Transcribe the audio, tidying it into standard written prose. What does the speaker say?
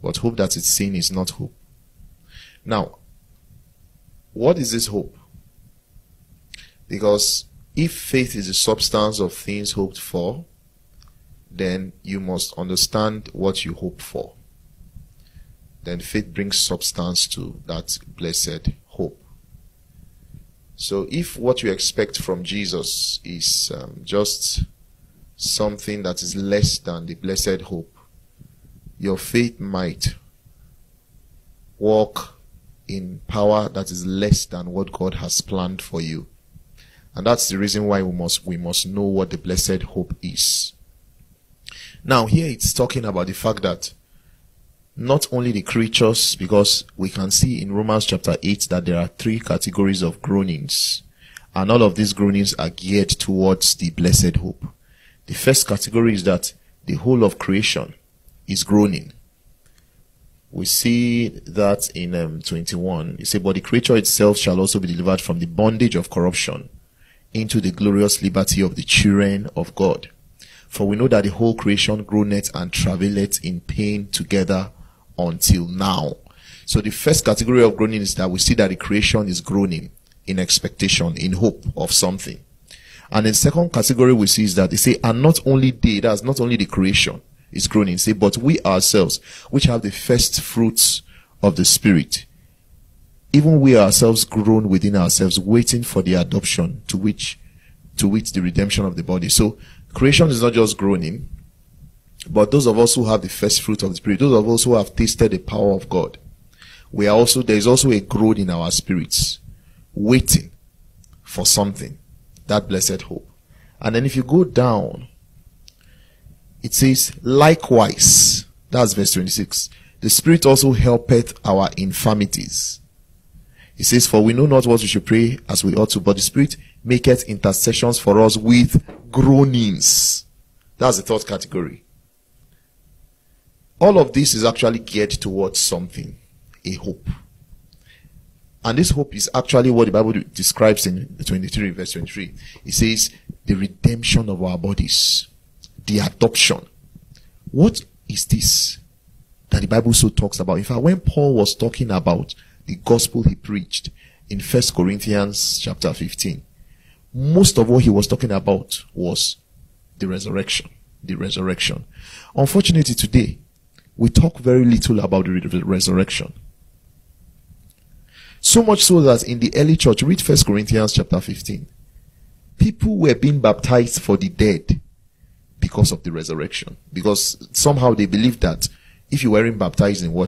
but hope that is seen is not hope. Now, what is this hope? Because if faith is the substance of things hoped for, then you must understand what you hope for. Then faith brings substance to that blessed hope. So if what you expect from Jesus is just something that is less than the blessed hope, your faith might walk in power that is less than what God has planned for you. And that's the reason why we must know what the blessed hope is. Now here it's talking about the fact that not only the creatures, because we can see in Romans chapter 8 that there are 3 categories of groanings, and all of these groanings are geared towards the blessed hope. The first category is that the whole of creation is groaning. We see that in 21. It says, but the creature itself shall also be delivered from the bondage of corruption into the glorious liberty of the children of God. For we know that the whole creation groaneth and travaileth in pain together until now. So the first category of groaning is that we see that the creation is groaning in expectation, in hope of something. And the second category we see is that they say, and not only they, that's not only the creation is groaning, say, but we ourselves, which have the first fruits of the Spirit, even we ourselves groan within ourselves, waiting for the adoption to which the redemption of the body. So creation is not just groaning, but those of us who have the first fruit of the Spirit, those of us who have tasted the power of God, there is also a groan in our spirits, waiting for something, that blessed hope. And then if you go down, it says, likewise, that's verse 26, the Spirit also helpeth our infirmities. It says, for we know not what we should pray as we ought to, but the Spirit maketh intercessions for us with groanings. That's the third category. All of this is actually geared towards something, a hope. And this hope is actually what the Bible describes in 23, verse 23. It says, the redemption of our bodies, the adoption. What is this that the Bible so talks about? In fact, when Paul was talking about the gospel he preached in 1 Corinthians chapter 15, most of what he was talking about was the resurrection. The resurrection. Unfortunately today, we talk very little about the resurrection. So much so that in the early church, read 1 Corinthians chapter 15. People were being baptized for the dead because of the resurrection. Because somehow they believed that if you weren't baptized in water,